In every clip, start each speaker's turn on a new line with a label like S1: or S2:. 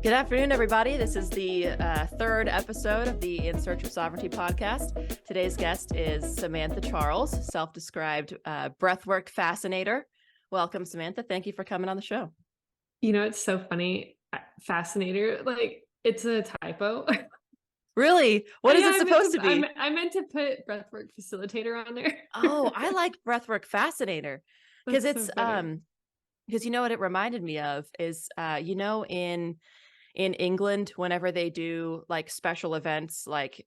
S1: Good afternoon, everybody. This is the third episode of the In Search of Sovereignty podcast. Today's guest is Samantha Charles, self-described breathwork fascinator. Welcome, Samantha. Thank you for coming on the show.
S2: You know, it's so funny. Fascinator, like it's a typo.
S1: Really? What is it supposed to be?
S2: I meant to put breathwork facilitator on there.
S1: Oh, I like breathwork fascinator because it's
S2: so
S1: because you know what it reminded me of is in England, whenever they do like special events, like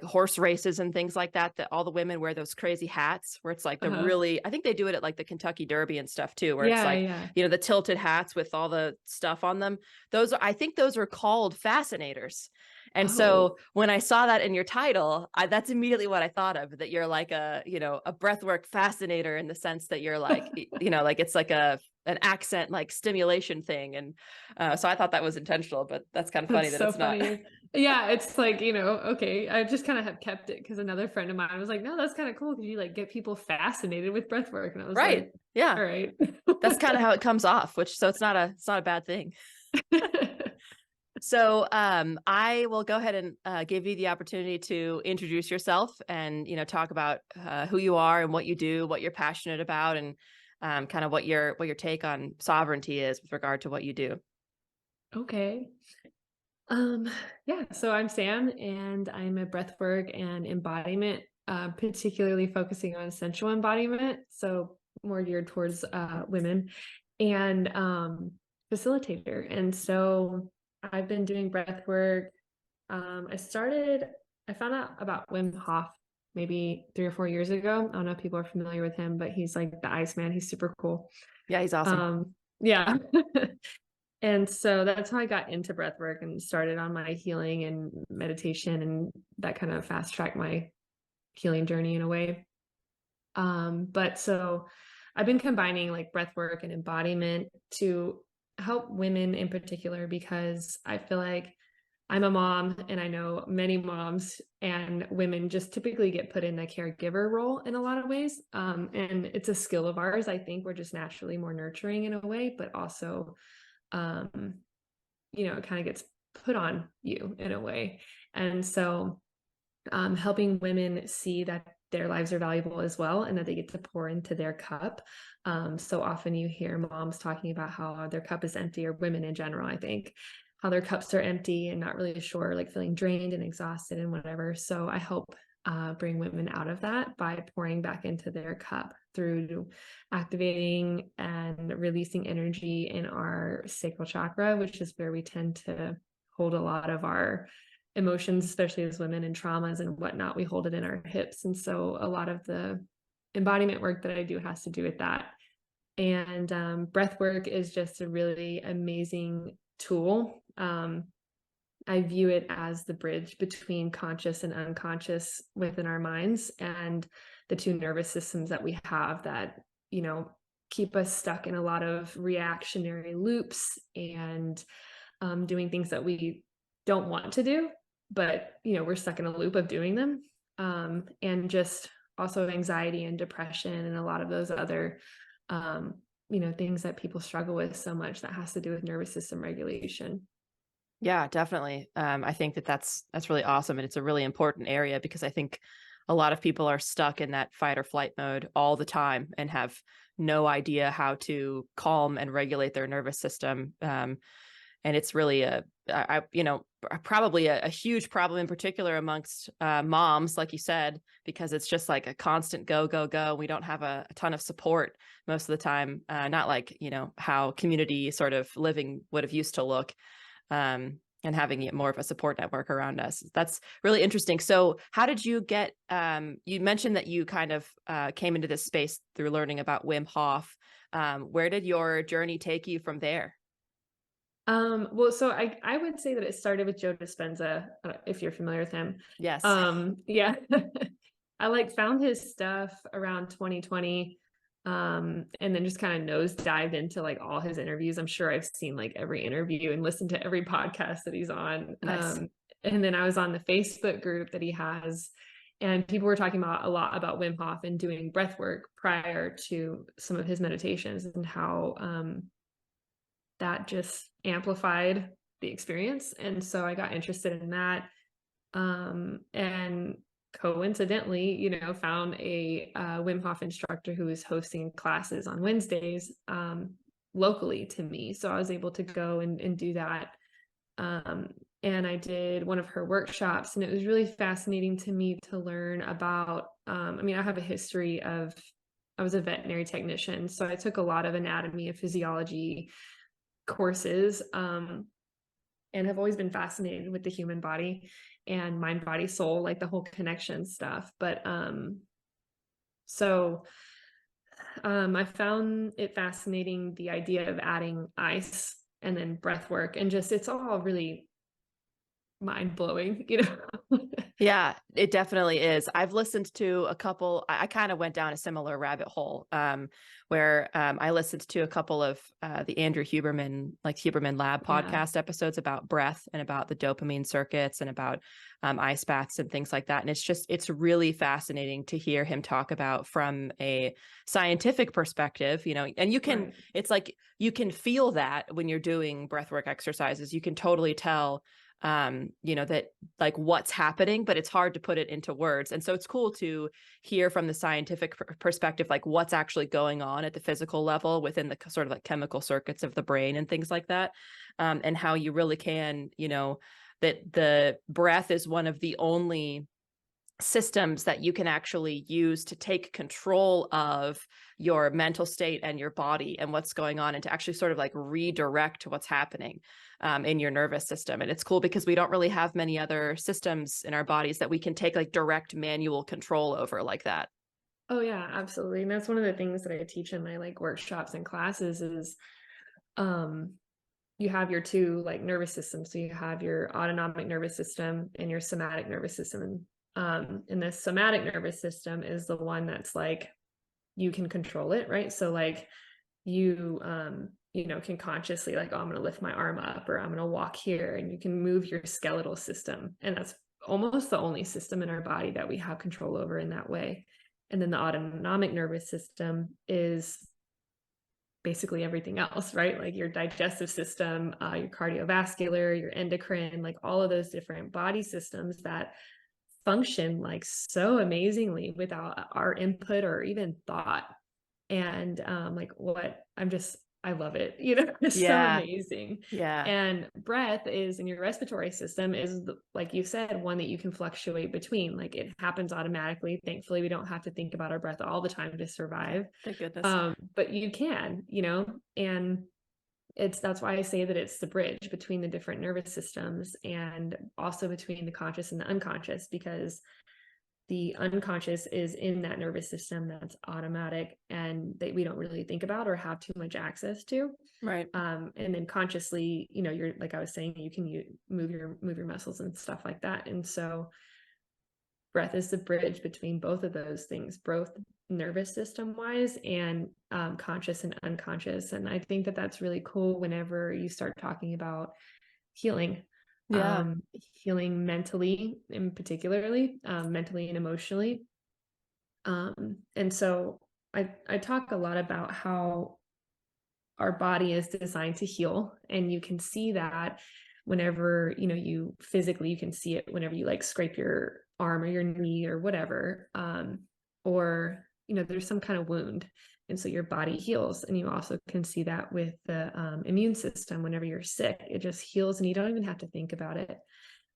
S1: horse races and things like that, that all the women wear those crazy hats where it's like the really, I think they do it at like the Kentucky Derby and stuff too, where it's like, the tilted hats with all the stuff on them. I think those are called fascinators. And so when I saw that in your title, that's immediately what I thought of, that you're like a breathwork fascinator in the sense that you're like, like it's like an accent, like stimulation thing. And so I thought that was intentional, but that's kind of funny that it's not.
S2: Yeah, it's like, okay. I just kind of have kept it because another friend of mine was like, no, that's kind of cool because you like get people fascinated with breathwork. And I was like,
S1: yeah,
S2: all right.
S1: That's kind of how it comes off, so it's not a bad thing. So I will go ahead and give you the opportunity to introduce yourself and, talk about who you are and what you do, what you're passionate about, and kind of what your take on sovereignty is with regard to what you do.
S2: Okay. So I'm Sam, and I'm a breathwork and embodiment, particularly focusing on sensual embodiment, so more geared towards women, and facilitator. And so I've been doing breathwork. I found out about Wim Hof maybe 3 or 4 years ago. I don't know if people are familiar with him, but he's like the Iceman. He's super cool.
S1: Yeah, he's awesome.
S2: Yeah. And so that's how I got into breathwork and started on my healing and meditation, and that kind of fast tracked my healing journey in a way. But so I've been combining like breathwork and embodiment to help women in particular, because I feel like I'm a mom and I know many moms and women just typically get put in the caregiver role in a lot of ways. And it's a skill of ours. I think we're just naturally more nurturing in a way, but also, it kind of gets put on you in a way. And so helping women see that their lives are valuable as well, and that they get to pour into their cup. So often you hear moms talking about how their cup is empty, or women in general, I think, how their cups are empty and not really sure, like feeling drained and exhausted and whatever. So I help bring women out of that by pouring back into their cup through activating and releasing energy in our sacral chakra, which is where we tend to hold a lot of our emotions, especially as women, and traumas and whatnot. We hold it in our hips. And so a lot of the embodiment work that I do has to do with that. And breath work is just a really amazing tool. I view it as the bridge between conscious and unconscious within our minds, and the two nervous systems that we have that, keep us stuck in a lot of reactionary loops and doing things that we don't want to do, but we're stuck in a loop of doing them, and just also anxiety and depression and a lot of those other things that people struggle with so much, that has to do with nervous system regulation.
S1: Yeah, definitely. I think that's really awesome, and it's a really important area, because I think a lot of people are stuck in that fight or flight mode all the time and have no idea how to calm and regulate their nervous system. And it's really probably a huge problem, in particular amongst moms, like you said, because it's just like a constant go, go, go. We don't have a ton of support most of the time. Not like, how community sort of living would have used to look, and having more of a support network around us. That's really interesting. So how did you get, you mentioned that you kind of came into this space through learning about Wim Hof. Where did your journey take you from there?
S2: Well, so I would say that it started with Joe Dispenza, if you're familiar with him.
S1: Yes.
S2: Yeah. I found his stuff around 2020. And then just kind of nose dived into all his interviews. I'm sure I've seen every interview and listened to every podcast that he's on.
S1: Nice.
S2: And then I was on the Facebook group that he has, and people were talking a lot about Wim Hof and doing breath work prior to some of his meditations, and how that just amplified the experience. And so I got interested in that. And coincidentally, found a Wim Hof instructor who was hosting classes on Wednesdays locally to me. So I was able to go and do that. And I did one of her workshops, and it was really fascinating to me to learn about, I have a history I was a veterinary technician, so I took a lot of anatomy and physiology courses, and have always been fascinated with the human body and mind, body, soul, like the whole connection stuff. But I found it fascinating, the idea of adding ice and then breath work, and just, it's all really mind blowing,
S1: Yeah, it definitely is. I've listened to a couple, I kind of went down a similar rabbit hole, where I listened to a couple of the Andrew Huberman, like Huberman Lab
S2: Yeah.
S1: podcast episodes about breath and about the dopamine circuits and about ice baths and things like that. And it's really fascinating to hear him talk about from a scientific perspective, and
S2: Right.
S1: it's like you can feel that when you're doing breathwork exercises. You can totally tell that like what's happening, but it's hard to put it into words. And so it's cool to hear from the scientific perspective, like what's actually going on at the physical level within the sort of like chemical circuits of the brain and things like that. And how you really can, that the breath is one of the only systems that you can actually use to take control of your mental state and your body and what's going on, and to actually sort of like redirect what's happening in your nervous system. And it's cool because we don't really have many other systems in our bodies that we can take like direct manual control over like that.
S2: Oh yeah, absolutely. And that's one of the things that I teach in my like workshops and classes is um you have your two like nervous systems. So you have your autonomic nervous system and your somatic nervous system. And the somatic nervous system is the one that's like you can control it, right? So like you can consciously like, oh, I'm going to lift my arm up, or I'm going to walk here, and you can move your skeletal system. And that's almost the only system in our body that we have control over in that way. And then the autonomic nervous system is basically everything else, right? Like your digestive system, your cardiovascular, your endocrine, like all of those different body systems that function like so amazingly without our input or even thought. And like what I love it, it's so
S1: Yeah.
S2: amazing.
S1: Yeah.
S2: And breath is in your respiratory system is like you said, one that you can fluctuate between. Like it happens automatically. Thankfully, we don't have to think about our breath all the time to survive.
S1: Thank goodness.
S2: But you can, and that's why I say that it's the bridge between the different nervous systems, and also between the conscious and the unconscious, because the unconscious is in that nervous system that's automatic and that we don't really think about or have too much access to.
S1: Right.
S2: And then consciously, you're, like I was saying, you can move your muscles and stuff like that. And so breath is the bridge between both of those things, both nervous system wise and conscious and unconscious. And I think that that's really cool whenever you start talking about healing.
S1: Yeah.
S2: Healing mentally, in particularly, mentally and emotionally. And so I talk a lot about how our body is designed to heal, and you can see that whenever you physically, you can see it whenever you like scrape your arm or your knee or whatever, or there's some kind of wound, and so your body heals. And you also can see that with the immune system. Whenever you're sick, it just heals and you don't even have to think about it.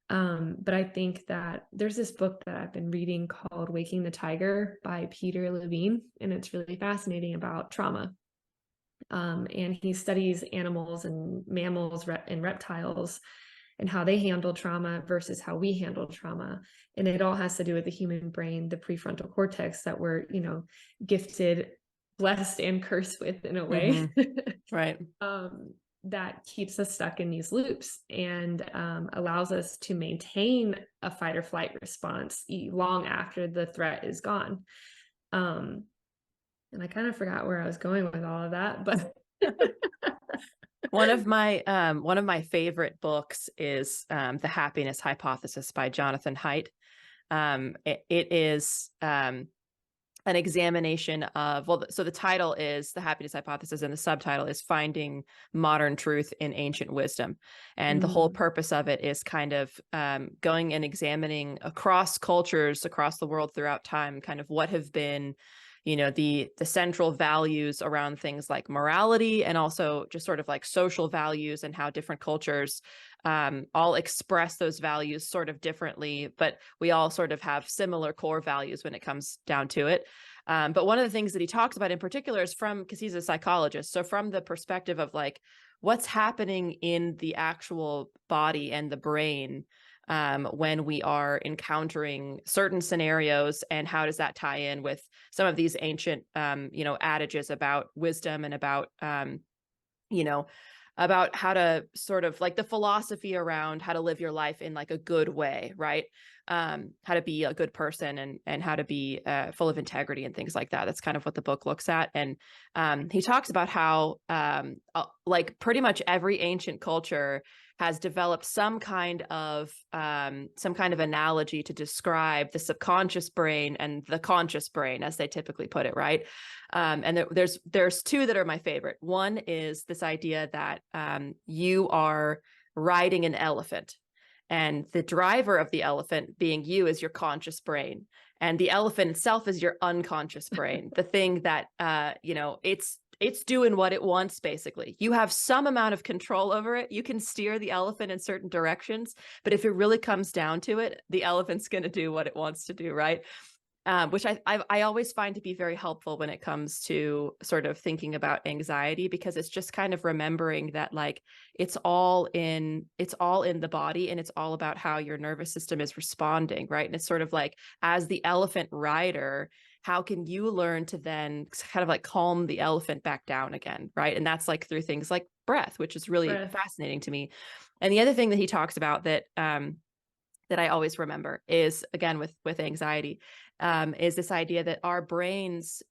S2: But I think that there's this book that I've been reading called Waking the Tiger by Peter Levine, and it's really fascinating about trauma. And he studies animals and mammals and reptiles and how they handle trauma versus how we handle trauma. And it all has to do with the human brain, the prefrontal cortex that we're, gifted, blessed, and cursed with in a way.
S1: Right.
S2: That keeps us stuck in these loops and allows us to maintain a fight or flight response long after the threat is gone. And I kind of forgot where I was going with all of that, but
S1: One of my favorite books is The Happiness Hypothesis by Jonathan Haidt. It is an examination of, well, so the title is The Happiness Hypothesis, and the subtitle is Finding Modern Truth in Ancient Wisdom. And the whole
S2: Mm,
S1: purpose of it is kind of going and examining across cultures, across the world throughout time, kind of what have been, the central values around things like morality, and also just sort of like social values, and how different cultures all express those values sort of differently, but we all sort of have similar core values when it comes down to it. But one of the things that he talks about in particular is because he's a psychologist. So from the perspective of like what's happening in the actual body and the brain when we are encountering certain scenarios, and how does that tie in with some of these ancient, adages about wisdom, and you know, about how to sort of like the philosophy around how to live your life in like a good way, right? How to be a good person, and how to be full of integrity and things like that. That's kind of what the book looks at. And he talks about how like pretty much every ancient culture has developed some kind of analogy to describe the subconscious brain and the conscious brain, as they typically put it, right? And there's two that are my favorite. One is this idea that you are riding an elephant, and the driver of the elephant, being you, is your conscious brain, and the elephant itself is your unconscious brain, the thing that it's doing what it wants. Basically, you have some amount of control over it. You can steer the elephant in certain directions, but if it really comes down to it, the elephant's going to do what it wants to do, right? Which I always find to be very helpful when it comes to sort of thinking about anxiety, because it's just kind of remembering that like it's all in the body, and it's all about how your nervous system is responding, right? And it's sort of like, as the elephant rider, how can you learn to then kind of like calm the elephant back down again, right? And that's like through things like breath, which is really
S2: breath.
S1: fascinating to me. And the other thing that he talks about that that I always remember is, again, with anxiety, is this idea that our brains,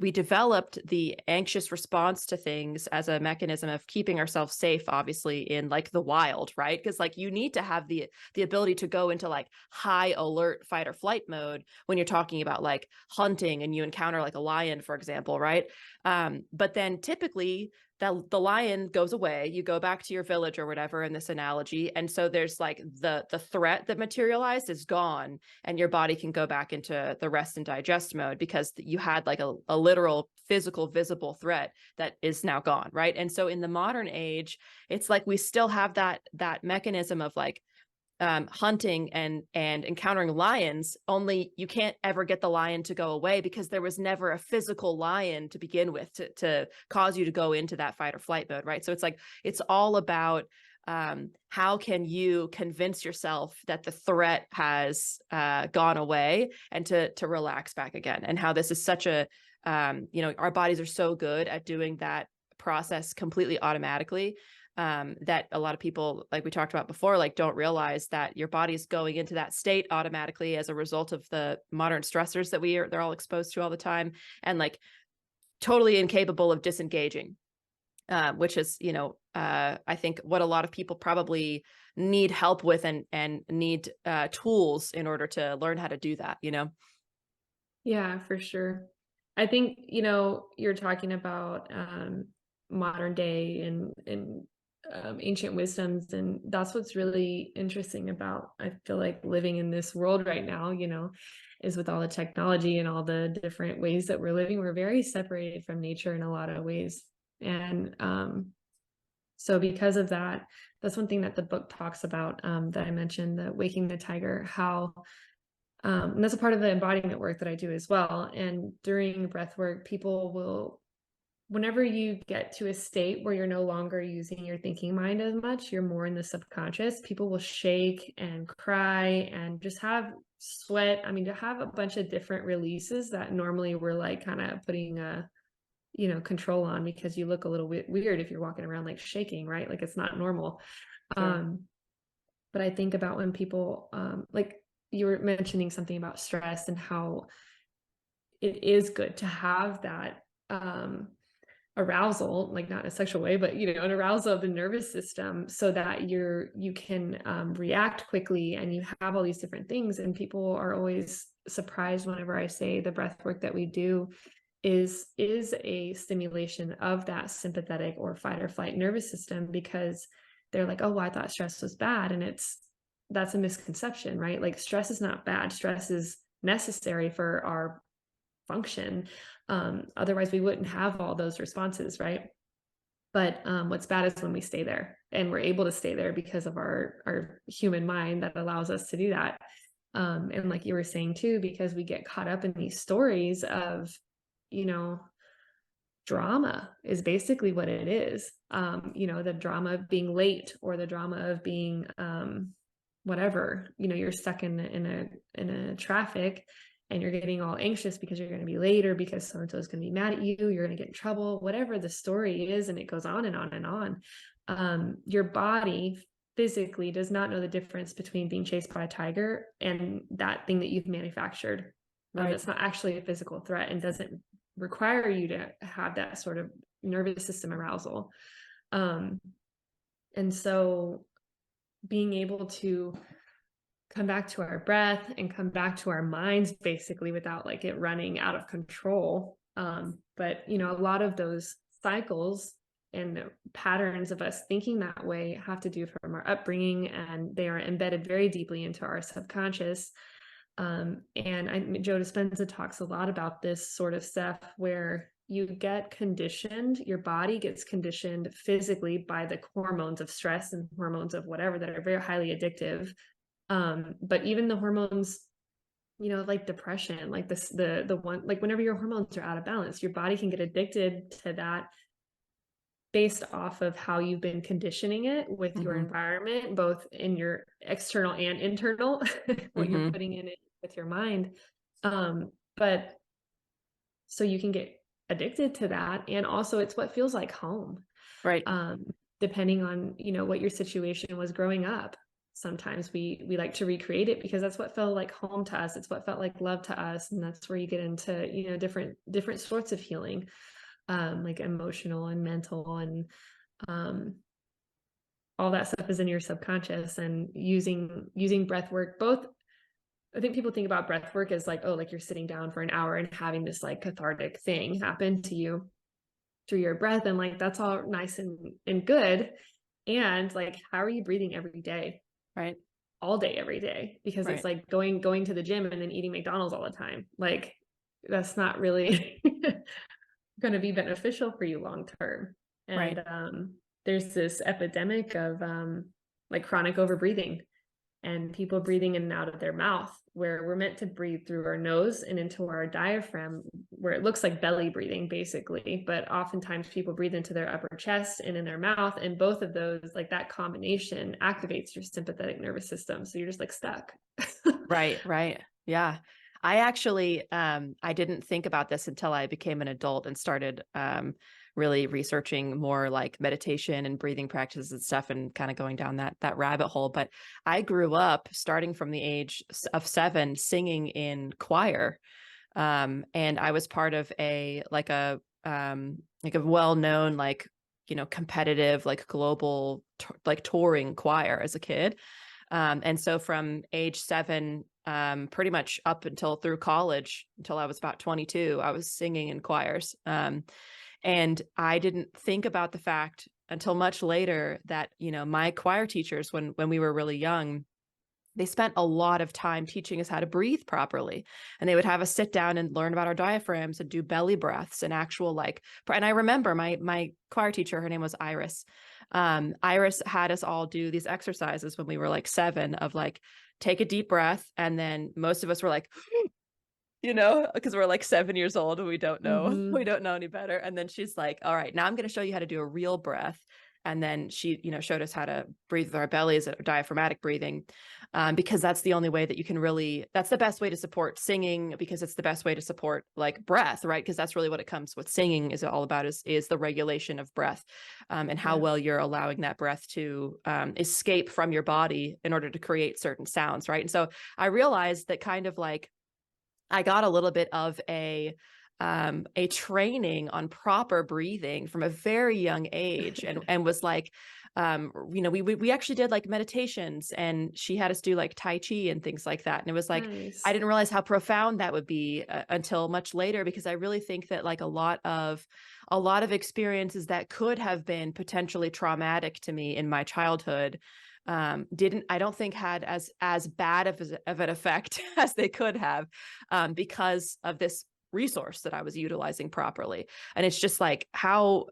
S1: we developed the anxious response to things as a mechanism of keeping ourselves safe, obviously in like the wild, right? Because like you need to have the ability to go into like high alert fight or flight mode when you're talking about like hunting and you encounter like a lion, for example, right? But then typically the lion goes away, you go back to your village or whatever in this analogy, and so there's like the threat that materialized is gone, and your body can go back into the rest and digest mode, because you had like a literal physical visible threat that is now gone, right? And so in the modern age, it's like we still have that mechanism of like hunting and encountering lions, only you can't ever get the lion to go away, because there was never a physical lion to begin with to cause you to go into that fight or flight mode, right? So it's like it's all about how can you convince yourself that the threat has gone away, and to relax back again, and how this is such a our bodies are so good at doing that process completely automatically, that a lot of people, like we talked about before, like don't realize that your body's going into that state automatically as a result of the modern stressors that they're all exposed to all the time, and like totally incapable of disengaging, which is, I think what a lot of people probably need help with, and need tools in order to learn how to do that,
S2: Yeah, for sure. I think, you're talking about modern day and ancient wisdoms, and that's what's really interesting about, I feel like, living in this world right now, is with all the technology and all the different ways that we're living, we're very separated from nature in a lot of ways. And so because of that, that's one thing that the book talks about, that I mentioned, the Waking the Tiger, how and that's a part of the embodiment work that I do as well. And during breath work, people will, whenever you get to a state where you're no longer using your thinking mind as much, you're more in the subconscious, people will shake and cry and just have sweat. I mean, to have a bunch of different releases that normally we're like kind of putting a, control on, because you look a little weird if you're walking around like shaking, right? Like it's not normal.
S1: Sure.
S2: But I think about when people, like you were mentioning something about stress and how it is good to have that arousal, like not in a sexual way, but an arousal of the nervous system, so that you can react quickly, and you have all these different things. And people are always surprised whenever I say the breath work that we do is a stimulation of that sympathetic or fight or flight nervous system, because they're like, oh, well, I thought stress was bad. And that's a misconception, right? Like, stress is not bad. Stress is necessary for our function. Otherwise we wouldn't have all those responses, right? But what's bad is when we stay there, and we're able to stay there because of our human mind that allows us to do that. And like you were saying too, because we get caught up in these stories of, you know, drama is basically what it is. You know, the drama of being late, or the drama of being whatever, you know, you're stuck in a traffic, and you're getting all anxious because you're going to be late, or because so and so is going to be mad at you, you're going to get in trouble, whatever the story is, and it goes on and on and on. Your body physically does not know the difference between being chased by a tiger and that thing that you've manufactured.
S1: Right.
S2: It's not actually a physical threat, and doesn't require you to have that sort of nervous system arousal. And so being able to come back to our breath and come back to our minds, basically, without like it running out of control. But you know, a lot of those cycles and patterns of us thinking that way have to do from our upbringing, and they are embedded very deeply into our subconscious. And Joe Dispenza talks a lot about this sort of stuff, where you get conditioned, your body gets conditioned physically by the hormones of stress and hormones of whatever that are very highly addictive. But even the hormones, you know, like depression, like the one, like whenever your hormones are out of balance, your body can get addicted to that based off of how you've been conditioning it with your environment, both in your external and internal, what you're putting in it with your mind. But so you can get addicted to that. And also it's what feels like home.
S1: Right.
S2: Depending on, you know, what your situation was growing up. Sometimes we like to recreate it because that's what felt like home to us. It's what felt like love to us. And that's where you get into, you know, different sorts of healing, like emotional and mental, and all that stuff is in your subconscious. And using breath work, both, I think people think about breath work as like, oh, like you're sitting down for an hour and having this like cathartic thing happen to you through your breath. And like, that's all nice and good. And like, how are you breathing every day?
S1: Right.
S2: All day, every day? Because it's like going to the gym and then eating McDonald's all the time. Like, that's not really going to be beneficial for you long term. And there's this epidemic of like chronic overbreathing, and people breathing in and out of their mouth, where we're meant to breathe through our nose and into our diaphragm, where it looks like belly breathing basically, but oftentimes people breathe into their upper chest and in their mouth, and both of those, like that combination, activates your sympathetic nervous system, so you're just like stuck.
S1: Right. Yeah. I actually, I didn't think about this until I became an adult and started really researching more like meditation and breathing practices and stuff, and kind of going down that rabbit hole. But I grew up starting from the age of 7 singing in choir. And I was part of a well-known, like, you know, competitive, like global, like touring choir as a kid. And so from age 7, pretty much up until through college, until I was about 22, I was singing in choirs. And I didn't think about the fact until much later that, you know, my choir teachers, when we were really young, they spent a lot of time teaching us how to breathe properly. And they would have us sit down and learn about our diaphragms and do belly breaths and actual like, and I remember my choir teacher, her name was Iris. Iris had us all do these exercises when we were like 7 of like, take a deep breath. And then most of us were like, you know, because we're like 7 years old and we don't know any better. And then she's like, all right, now I'm going to show you how to do a real breath. And then she, you know, showed us how to breathe with our bellies, diaphragmatic breathing, because that's the only way that you can really, that's the best way to support singing, because it's the best way to support like breath, right? Because that's really what it comes with singing is all about, is the regulation of breath, and how well you're allowing that breath to escape from your body in order to create certain sounds, right? And so I realized that kind of like, I got a little bit of a training on proper breathing from a very young age, and was like, we actually did like meditations, and she had us do like Tai Chi and things like that. And it was like, I
S2: Nice.
S1: didn't realize how profound that would be until much later, because I really think that like a lot of experiences that could have been potentially traumatic to me in my childhood I don't think had as bad of an effect as they could have, because of this resource that I was utilizing properly. And it's just like how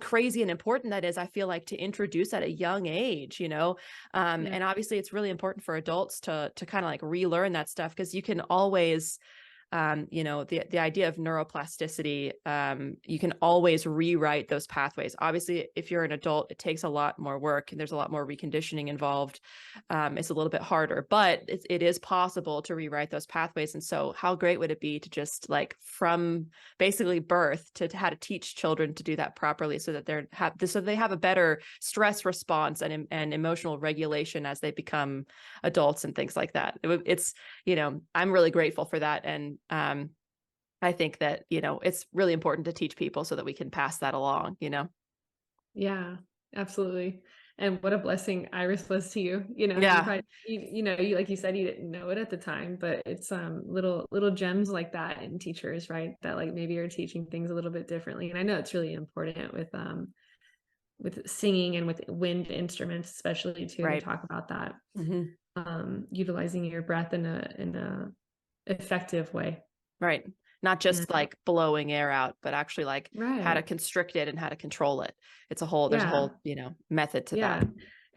S1: crazy and important that is, I feel like, to introduce at a young age,
S2: Yeah.
S1: and obviously it's really important for adults to kind of like relearn that stuff, because you can always the idea of neuroplasticity, you can always rewrite those pathways. Obviously, if you're an adult, it takes a lot more work and there's a lot more reconditioning involved. It's a little bit harder, but it is possible to rewrite those pathways. And so how great would it be to just like from basically birth to how to teach children to do that properly, so that they have a better stress response and emotional regulation as they become adults and things like that. It's, I'm really grateful for that. And I think that, it's really important to teach people so that we can pass that along.
S2: Yeah, absolutely. And what a blessing Iris was to you. You
S1: Yeah.
S2: probably, you like you said, you didn't know it at the time, but it's little gems like that in teachers, right? That like maybe you're teaching things a little bit differently. And I know it's really important with singing and with wind instruments, especially too, to
S1: Right.
S2: talk about that.
S1: Mm-hmm.
S2: Utilizing your breath in a effective way.
S1: Right. Not just
S2: And
S1: like blowing air out, but actually like how to
S2: right.
S1: constrict it and how to control it. There's a
S2: Yeah.
S1: whole, method to that.
S2: Yeah.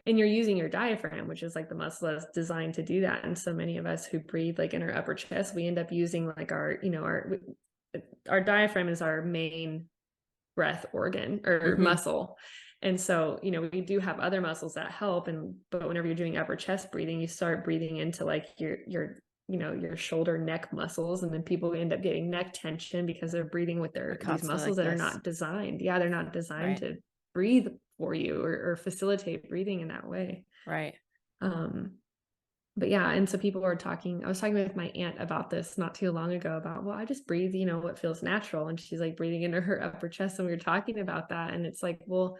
S2: And you're using your diaphragm, which is like the muscle that's designed to do that. And so many of us who breathe like in our upper chest, we end up using like our diaphragm is our main breath organ or
S1: Mm-hmm.
S2: muscle. And so, we do have other muscles that help. But whenever you're doing upper chest breathing, you start breathing into like your shoulder neck muscles. And then people end up getting neck tension because they're breathing with
S1: They're
S2: these
S1: constantly
S2: muscles
S1: like
S2: that are
S1: this.
S2: not designed. Yeah. They're not designed
S1: Right.
S2: to breathe for you or facilitate breathing in that way.
S1: Right.
S2: Um, but yeah, and so I was talking with my aunt about this not too long ago about, well, I just breathe, what feels natural. And she's like breathing into her upper chest. And we were talking about that. And it's like, well,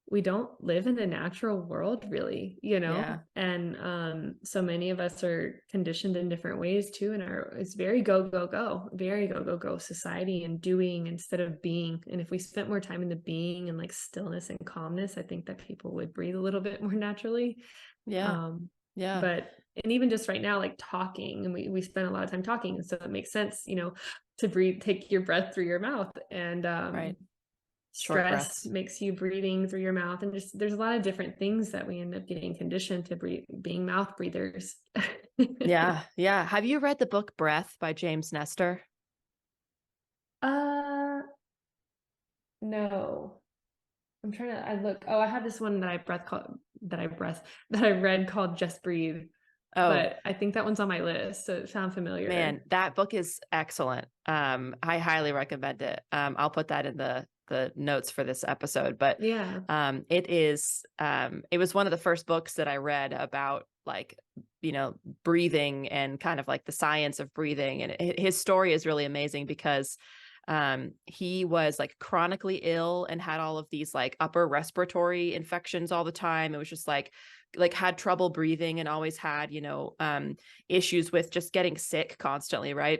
S2: we don't live in a natural world really,
S1: Yeah.
S2: and so many of us are conditioned in different ways too. And it's very go, go, go, very go, go, go society, and doing instead of being. And if we spent more time in the being and like stillness and calmness, I think that people would breathe a little bit more naturally.
S1: Yeah.
S2: Um,
S1: Yeah.
S2: but, and even just right now, like talking, and we spend a lot of time talking. And so it makes sense, to breathe, take your breath through your mouth. And,
S1: Right. Short
S2: stress
S1: breaths.
S2: makes you breathing through your mouth. And just, there's a lot of different things that we end up getting conditioned to breathe, being mouth breathers.
S1: Yeah. Yeah. Have you read the book Breath by James Nestor?
S2: uh, no. I'm trying to, I look, oh, I have this one that I read called Just Breathe,
S1: Oh,
S2: but I think that one's on my list. So it sounds familiar.
S1: man, that book is excellent. I highly recommend it. I'll put that in the notes for this episode, but
S2: Yeah.
S1: it was one of the first books that I read about like, breathing and kind of like the science of breathing. And his story is really amazing because he was like chronically ill and had all of these like upper respiratory infections all the time. It was just like had trouble breathing and always had, issues with just getting sick constantly, right?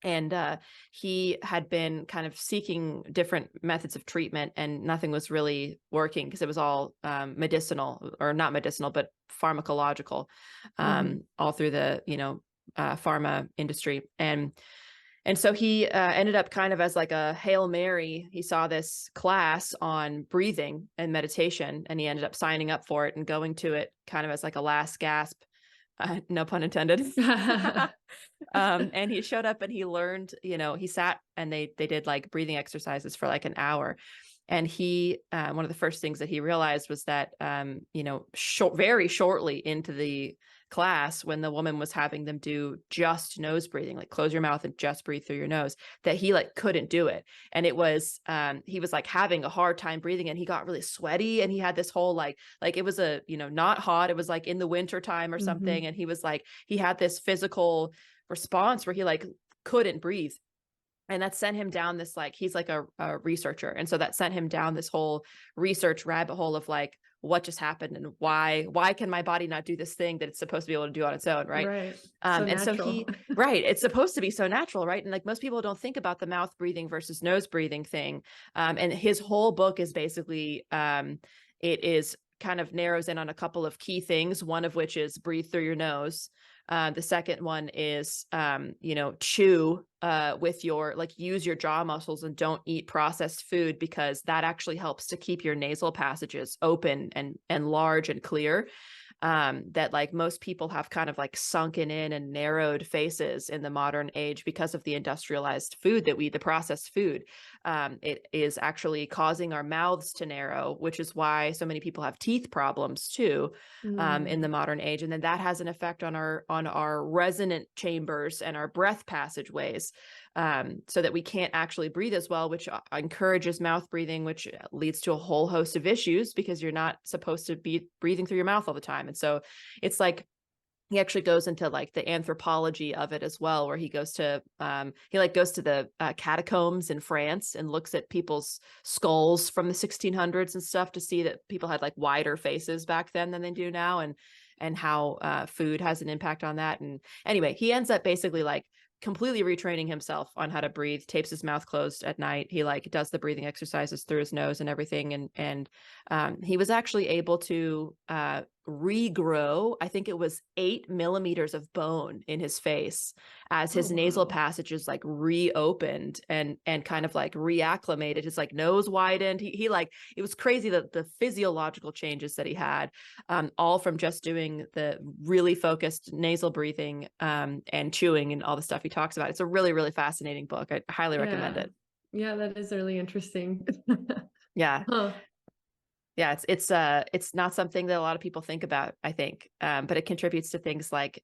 S1: And he had been kind of seeking different methods of treatment, and nothing was really working because it was all medicinal, or not medicinal, but pharmacological, all through the pharma industry. And so he ended up kind of as like a Hail Mary. He saw this class on breathing and meditation, and he ended up signing up for it and going to it kind of as like a last gasp. No pun intended. And he showed up and he learned, he sat and they did like breathing exercises for like an hour. And he, one of the first things that he realized was that, very shortly into the class, when the woman was having them do just nose breathing, like close your mouth and just breathe through your nose, that he like couldn't do it. And it was, he was like having a hard time breathing, and he got really sweaty, and he had this whole like it was not hot. It was like in the winter time or something. And he was like, he had this physical response where he like couldn't breathe. And that sent him down this, like, he's like a researcher. And so that sent him down this whole research rabbit hole of like, what just happened and why can my body not do this thing that it's supposed to be able to do on its own, right?
S2: Right. So
S1: And so
S2: natural.
S1: right, it's supposed to be so natural, right? And like most people don't think about the mouth breathing versus nose breathing thing. And his whole book is basically, it is kind of narrows in on a couple of key things, one of which is breathe through your nose. The second one is, chew with your, like, use your jaw muscles and don't eat processed food, because that actually helps to keep your nasal passages open and large and clear. That like most people have kind of like sunken in and narrowed faces in the modern age because of the industrialized food that the processed food. It is actually causing our mouths to narrow, which is why so many people have teeth problems too, in the
S2: Mm.
S1: modern age. And then that has an effect on our resonant chambers and our breath passageways, so that we can't actually breathe as well, which encourages mouth breathing, which leads to a whole host of issues because you're not supposed to be breathing through your mouth all the time. And so it's like, he actually goes into like the anthropology of it as well, where he goes to the catacombs in France and looks at people's skulls from the 1600s and stuff to see that people had like wider faces back then than they do now, and how food has an impact on that. And anyway, he ends up basically like completely retraining himself on how to breathe, tapes his mouth closed at night. He like does the breathing exercises through his nose and everything. And he was actually able to regrow, I think it was 8 millimeters of bone in his face as
S2: Oh,
S1: his nasal
S2: wow.
S1: passages like reopened and kind of like reacclimated. His like nose widened. He like, it was crazy, the physiological changes that he had, all from just doing the really focused nasal breathing, and chewing and all the stuff he talks about. It's a really, really fascinating book. I highly recommend
S2: Yeah.
S1: it.
S2: Yeah, that is really interesting.
S1: Yeah.
S2: Huh.
S1: Yeah, it's not something that a lot of people think about, I think. But it contributes to things like,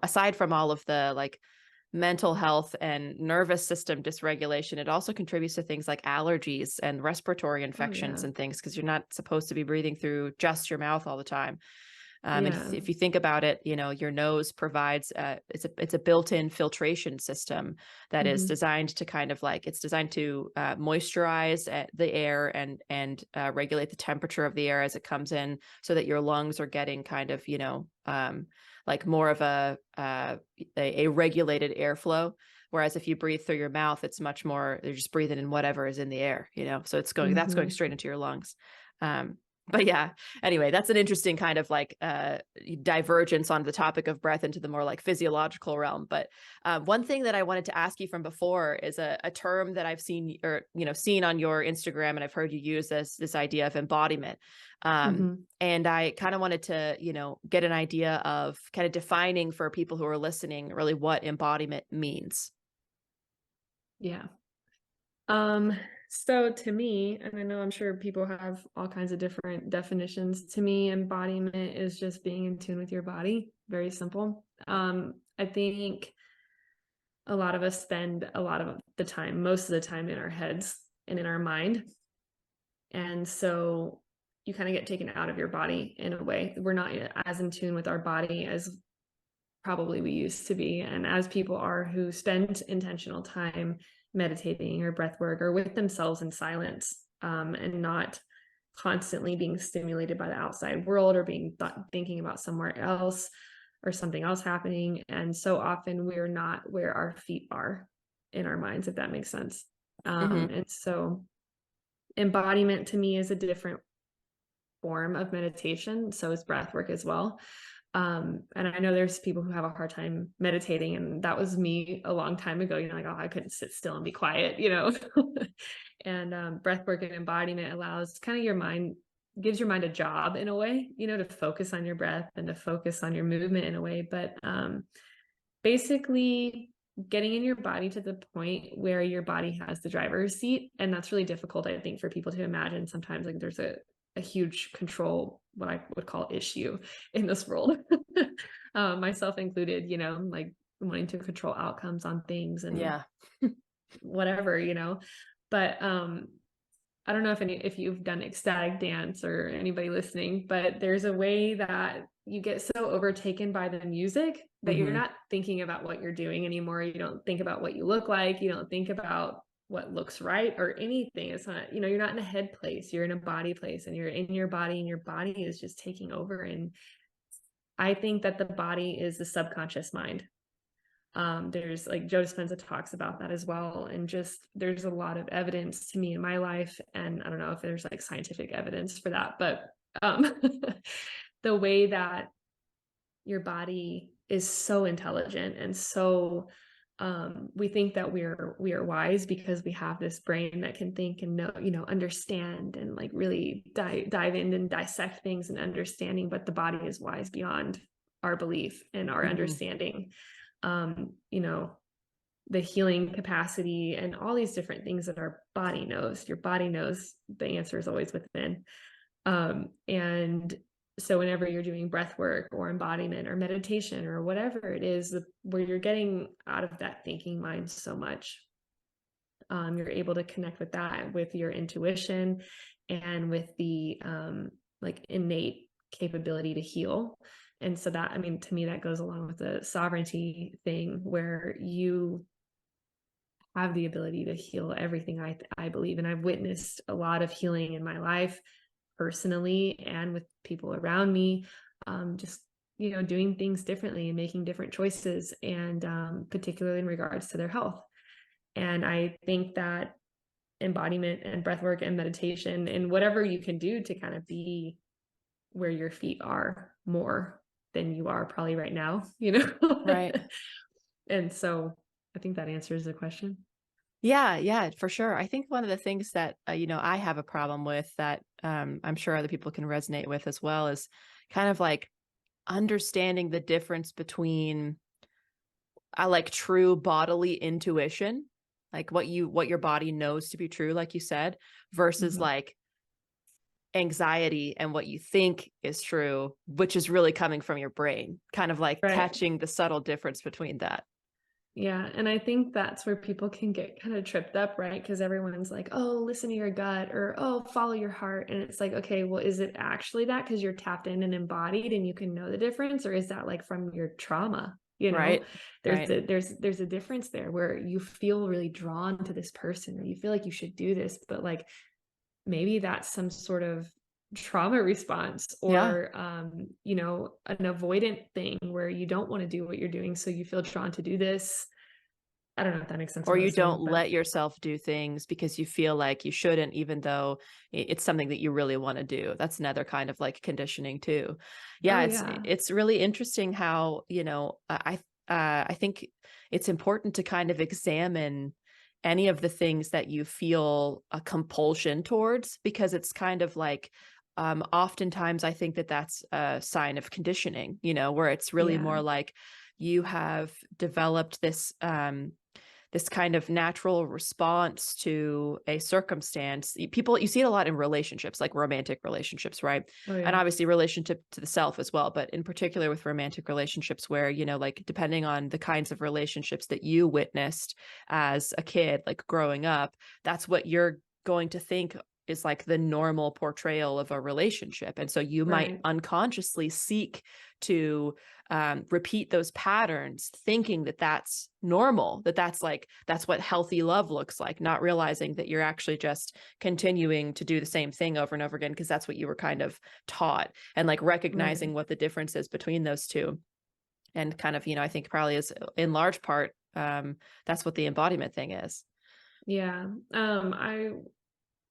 S1: aside from all of the like mental health and nervous system dysregulation, it also contributes to things like allergies and respiratory
S2: Oh,
S1: infections
S2: yeah.
S1: and things, because you're not supposed to be breathing through just your mouth all the time. And
S2: Yeah.
S1: if you think about it, your nose provides it's a built-in filtration system that is
S2: Hmm.
S1: designed to kind of like, it's designed to moisturize the air and regulate the temperature of the air as it comes in, so that your lungs are getting kind of like more of a regulated airflow. Whereas if you breathe through your mouth, it's much more, you're just breathing in whatever is in the air, so that's going
S2: Hmm.
S1: straight into your lungs. But yeah, anyway, that's an interesting kind of like divergence on the topic of breath into the more like physiological realm. But one thing that I wanted to ask you from before is a term that I've seen, or seen on your Instagram, and I've heard you use this idea of embodiment.
S2: Hmm.
S1: And I kind of wanted to get an idea of kind of defining for people who are listening really what embodiment means.
S2: Yeah. Um, so to me, and I know I'm sure people have all kinds of different definitions. To me, embodiment is just being in tune with your body. Very simple. I think a lot of us spend a lot of the time, most of the time, in our heads and in our mind. And so you kind of get taken out of your body in a way. We're not as in tune with our body as probably we used to be. And as people are who spend intentional time meditating or breath work or with themselves in silence, and not constantly being stimulated by the outside world or thinking about somewhere else or something else happening. And so often we're not where our feet are in our minds, if that makes sense.
S1: Mm-hmm.
S2: And so embodiment to me is a different form of meditation. So is breath work as well. And I know there's people who have a hard time meditating, and that was me a long time ago, like, oh, I couldn't sit still and be quiet. And breath work and embodiment allows kind of gives your mind a job in a way, to focus on your breath and to focus on your movement in a way. But basically getting in your body to the point where your body has the driver's seat. And that's really difficult, I think, for people to imagine. Sometimes like there's a huge control, what I would call, issue in this world, myself included, like wanting to control outcomes on things and
S1: Yeah.
S2: whatever, but I don't know if you've done ecstatic dance or anybody listening, but there's a way that you get so overtaken by the music that you're
S1: Mm-hmm.
S2: not thinking about what you're doing anymore. You don't think about what you look like. You don't think about what looks right or anything. It's not, you're not in a head place, you're in a body place, and you're in your body, and your body is just taking over. And I think that the body is the subconscious mind. There's like Joe Dispenza talks about that as well. And just, there's a lot of evidence to me in my life. And I don't know if there's like scientific evidence for that, but the way that your body is so intelligent and so we think that we are wise because we have this brain that can think and know, understand and like really dive in and dissect things and understanding, but the body is wise beyond our belief and our understanding. The healing capacity and all these different things that our body knows. Your body knows the answer is always within. And so whenever you're doing breath work or embodiment or meditation or whatever it is, where you're getting out of that thinking mind so much, you're able to connect with that, with your intuition and with the like innate capability to heal. And so that, I mean, to me, that goes along with the sovereignty thing, where you have the ability to heal everything. I believe, and I've witnessed a lot of healing in my life personally and with people around me, just, doing things differently and making different choices, and particularly in regards to their health. And I think that embodiment and breathwork and meditation and whatever you can do to kind of be where your feet are more than you are probably right now,
S1: Right.
S2: And so I think that answers the question.
S1: Yeah, for sure. I think one of the things that, I have a problem with that I'm sure other people can resonate with as well is kind of like understanding the difference between like true bodily intuition, like what your body knows to be true, like you said, versus like anxiety and what you think is true, which is really coming from your brain, kind of like
S2: Right.
S1: catching the subtle difference between that.
S2: Yeah. And I think that's where people can get kind of tripped up, right? Because everyone's like, oh, listen to your gut, or oh, follow your heart. And it's like, okay, well, is it actually that because you're tapped in and embodied and you can know the difference? Or is that like from your trauma?
S1: Right.
S2: There's a difference there where you feel really drawn to this person, or you feel like you should do this, but like maybe that's some sort of trauma response, or an avoidant thing where you don't want to do what you're doing, so you feel drawn to do this. I don't know if that makes sense.
S1: Or you don't let yourself do things because you feel like you shouldn't, even though it's something that you really want to do. That's another kind of like conditioning too. Yeah, it's really interesting how, I think it's important to kind of examine any of the things that you feel a compulsion towards, because it's kind of like oftentimes I think that that's a sign of conditioning, where it's really more like you have developed this this kind of natural response to a circumstance. You see it a lot in relationships, like romantic relationships, right? And obviously relationship to the self as well, but in particular with romantic relationships where, like depending on the kinds of relationships that you witnessed as a kid, like growing up, that's what you're going to think is like the normal portrayal of a relationship. And so you might unconsciously seek to repeat those patterns, thinking that that's normal, that's what healthy love looks like, not realizing that you're actually just continuing to do the same thing over and over again because that's what you were kind of taught, and like recognizing what the difference is between those two. And kind of, I think probably is in large part, that's what the embodiment thing is.
S2: Yeah.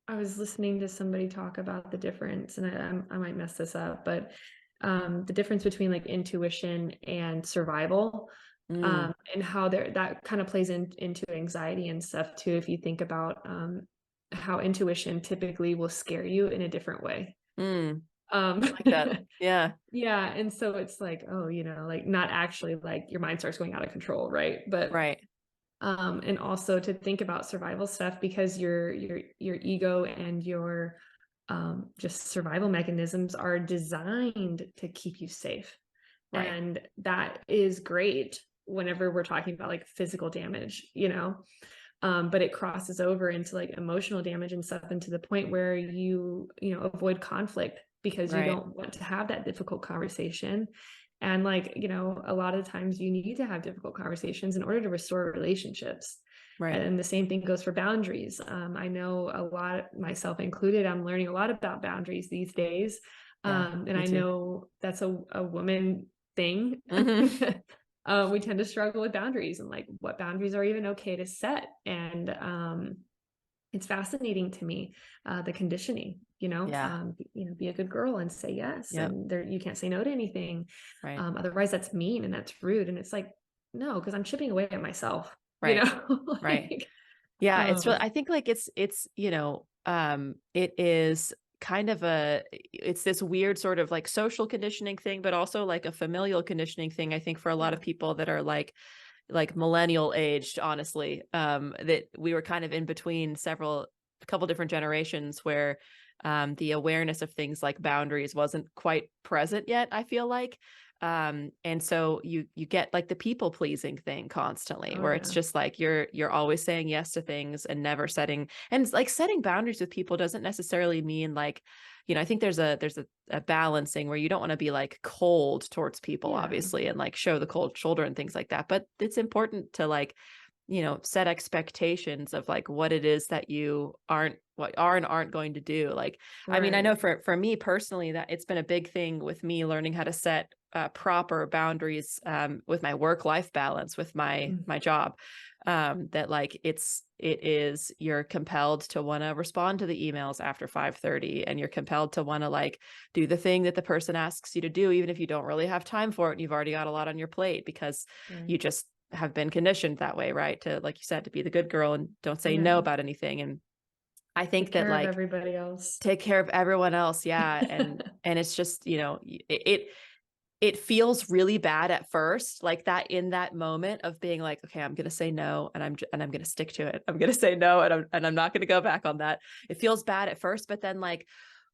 S2: I was listening to somebody talk about the difference, and I might mess this up, but the difference between like intuition and survival, and how that kind of plays into anxiety and stuff too. If you think about how intuition typically will scare you in a different way.
S1: I like that. Yeah.
S2: Yeah. And so it's like, oh, like not actually like your mind starts going out of control, right? But and also to think about survival stuff, because your ego and your just survival mechanisms are designed to keep you safe. And that is great whenever we're talking about like physical damage, but it crosses over into like emotional damage and stuff, and to the point where you avoid conflict because you don't want to have that difficult conversation. And like, a lot of times you need to have difficult conversations in order to restore relationships.
S1: Right.
S2: And the same thing goes for boundaries. I know a lot, myself included, I'm learning a lot about boundaries these days.
S1: Yeah,
S2: And
S1: me
S2: I
S1: too.
S2: know that's a woman thing.
S1: Hmm.
S2: We tend to struggle with boundaries and like what boundaries are even okay to set. And it's fascinating to me, the conditioning,
S1: Yeah.
S2: be a good girl and say yes.
S1: Yep.
S2: And there, you can't say no to anything.
S1: Right.
S2: Otherwise that's mean and that's rude. And it's like, no, because I'm chipping away at myself,
S1: Right. Right.
S2: like,
S1: Yeah, it's really,
S2: um,
S1: I think like it is kind of it's this weird sort of like social conditioning thing, but also like a familial conditioning thing, I think, for a lot
S2: yeah,
S1: of people that are like millennial aged, honestly, that we were kind of in between a couple different generations where the awareness of things like boundaries wasn't quite present yet, I feel like. And so you get like the people pleasing thing constantly,
S2: oh
S1: where it's
S2: yeah,
S1: just like you're always saying yes to things and never setting, and it's like setting boundaries with people doesn't necessarily mean like, I think there's a balancing where you don't want to be like cold towards people,
S2: yeah,
S1: obviously, and like show the cold shoulder and things like that. But it's important to like, set expectations of like what it is that you what are and aren't going to do. Like, I mean, I
S2: right,
S1: know for me personally that it's been a big thing with me learning how to set proper boundaries with my work-life balance with my
S2: mm,
S1: job. That like you're compelled to want to respond to the emails after 5:30, and you're compelled to want to like do the thing that the person asks you to do, even if you don't really have time for it and you've already got a lot on your plate, because
S2: right,
S1: you just have been conditioned that way, right? To, like you said, to be the good girl and don't say no
S2: yeah,
S1: about anything. And I
S2: take
S1: think that
S2: care of
S1: like
S2: everybody else.
S1: take care of everyone else. Yeah. And it's just, it feels really bad at first, like that, in that moment of being like, okay, I'm going to say no, and I'm going to stick to it. I'm going to say no, and I'm not going to go back on that. It feels bad at first, but then like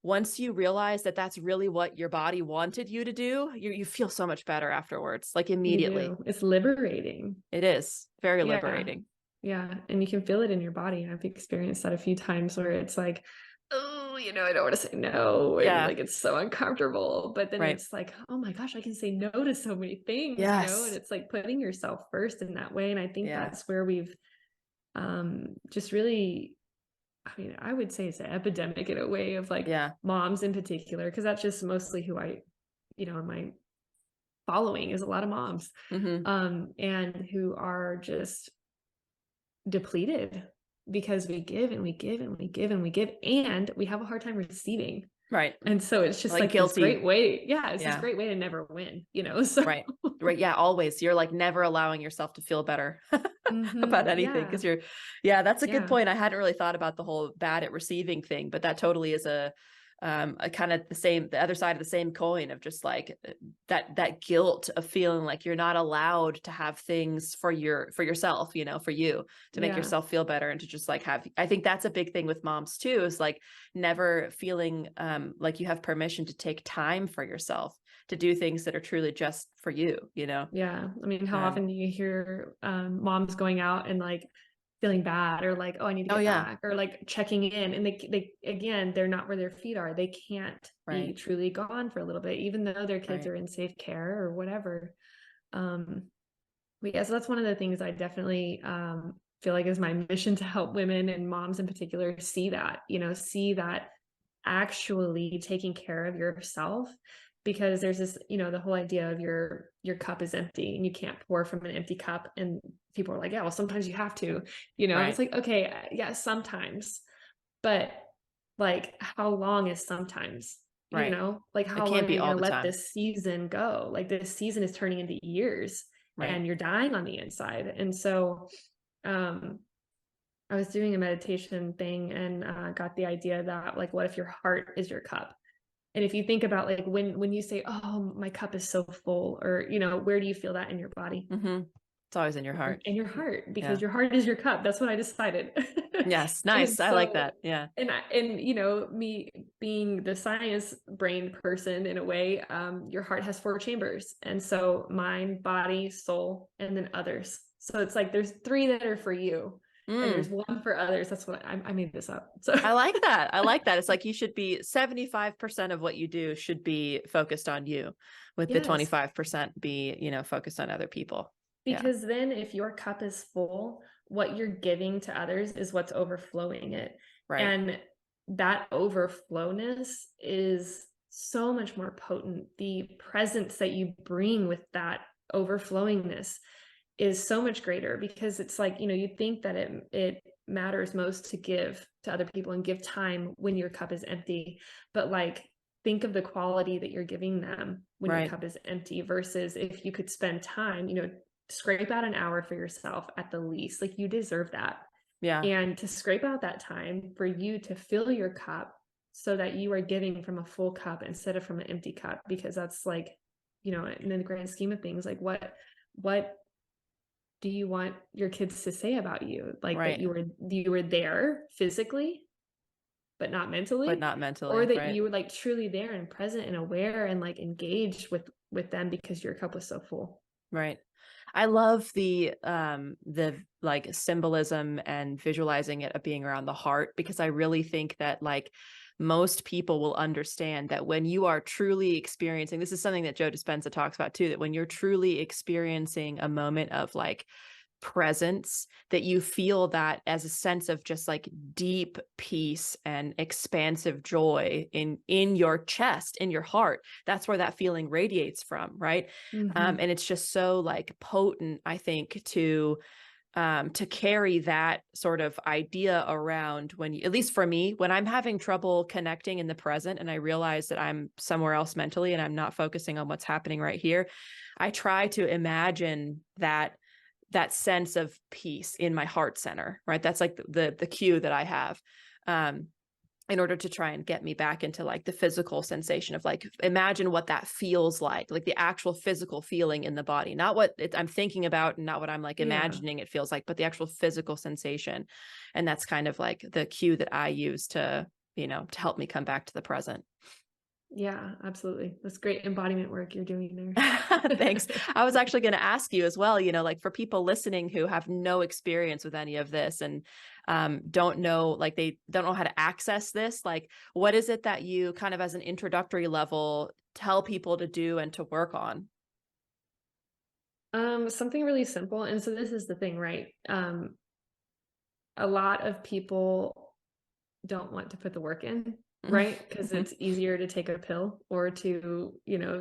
S1: once you realize that that's really what your body wanted you to do, you feel so much better afterwards, like
S2: You
S1: immediately.
S2: do. It's liberating.
S1: It is very
S2: Yeah.
S1: liberating.
S2: Yeah. And you can feel it in your body. I've experienced that a few times where it's like, oh, I don't want to say no. And
S1: Yeah.
S2: like it's so uncomfortable. But then
S1: Right.
S2: it's like, oh my gosh, I can say no to so many things, and
S1: Yes.
S2: it's like putting yourself first in that way. And I think
S1: Yeah.
S2: that's where we've just really, I mean, I would say it's an epidemic in a way of like
S1: Yeah.
S2: moms in particular, because that's just mostly who my following is a lot of moms,
S1: Hmm.
S2: and who are just depleted because we give and we give and we give and we give, and we have a hard time receiving.
S1: Right.
S2: And so it's just
S1: Like
S2: like this great
S1: guilty.
S2: way. Yeah, it's this
S1: Yeah.
S2: great way to never win, so
S1: Right. Right. Yeah. Always. You're like never allowing yourself to feel better about anything, because
S2: yeah,
S1: yeah, that's a good
S2: yeah,
S1: point. I hadn't really thought about the whole bad at receiving thing, but that totally is a kind of the other side of the same coin of just like that guilt of feeling like you're not allowed to have things for yourself, for you to make
S2: yeah,
S1: yourself feel better, and to just like I think that's a big thing with moms too, is like never feeling like you have permission to take time for yourself, to do things that are truly just for you.
S2: yeah. I mean, how
S1: Um,
S2: often do you hear moms going out and like feeling bad, or like, oh, I need to
S1: oh
S2: get
S1: yeah.
S2: back, or like checking in, and they again, they're not where their feet are. They can't be
S1: Right.
S2: truly gone for a little bit, even though their kids
S1: Right.
S2: are in safe care or whatever. um But yeah, so that's one of the things I definitely feel like is my mission, to help women and moms in particular see that actually taking care of yourself. Because there's this, the whole idea of your cup is empty and you can't pour from an empty cup. And people are like, yeah, well, sometimes you have to, and it's
S1: Right.
S2: like, okay, yeah, sometimes, but like, how long is sometimes?
S1: Right.
S2: Like,
S1: It
S2: how long
S1: can't
S2: are
S1: be
S2: you
S1: all
S2: going to
S1: the
S2: let
S1: time.
S2: this season go? Like, this season is turning into years,
S1: Right.
S2: and you're dying on the inside. And so, um, I was doing a meditation thing, and got the idea that, like, what if your heart is your cup? And if you think about, like, when you say, oh, my cup is so full, or, where do you feel that in your body?
S1: Hmm. It's always in your heart.
S2: In your heart,
S1: Yeah.
S2: because your heart is your cup. That's what I decided.
S1: Yes.
S2: And
S1: Nice. I like
S2: so,
S1: that. Yeah.
S2: me being the science brain person in a way, your heart has 4 chambers. And so mind, body, soul, and then others. So it's like there's 3 that are for you, and there's
S1: Mm.
S2: 1 for others. That's what I made this up. So
S1: I like that. I like that. It's like you should be 75% of what you do should be focused on you, with the
S2: yes,
S1: 25% be, focused on other people. Yeah.
S2: because then if your cup is full, what you're giving to others is what's overflowing it.
S1: Right.
S2: And that overflowness is so much more potent. The presence that you bring with that overflowingness is so much greater, because it's like, you think that it matters most to give to other people and give time when your cup is empty. But like, think of the quality that you're giving them when your
S1: Right.
S2: cup is empty, versus if you could spend time, scrape out an hour for yourself at the least. Like, you deserve that.
S1: Yeah.
S2: And to scrape out that time for you to fill your cup so that you are giving from a full cup instead of from an empty cup, because that's like, in the grand scheme of things, like what do you want your kids to say about you? Like, that
S1: Right.
S2: you were there physically, but not mentally,
S1: But not mentally.
S2: or that
S1: Right.
S2: you were like truly there and present and aware and like engaged with them because your cup was so full.
S1: Right. I love the like symbolism and visualizing it of being around the heart, because I really think that like most people will understand that when you are truly experiencing, this is something that Joe Dispenza talks about too, that when you're truly experiencing a moment of like presence, that you feel that as a sense of just like deep peace and expansive joy in your chest, in your heart. That's where that feeling radiates from, right?
S2: Mm-hmm.
S1: And it's just so like potent, I think, to carry that sort of idea around when you, at least for me, when I'm having trouble connecting in the present and I realize that I'm somewhere else mentally and I'm not focusing on what's happening right here, I try to imagine that sense of peace in my heart center, right? That's like the cue that I have. In order to try and get me back into like the physical sensation of like, imagine what that feels like the actual physical feeling in the body, not what I'm thinking about and not what I'm like
S2: Yeah.
S1: imagining it feels like, but the actual physical sensation. And that's kind of like the cue that I use to, to help me come back to the present.
S2: Yeah, absolutely. That's great embodiment work you're doing
S1: Thanks.
S2: there.
S1: I was actually going to ask you as well, like for people listening who have no experience with any of this and don't know, like they don't know how to access this, like what is it that you kind of as an introductory level tell people to do and to work on?
S2: Something really simple. And so this is the thing, right? A lot of people don't want to put the work in, right? Because it's easier to take a pill or to,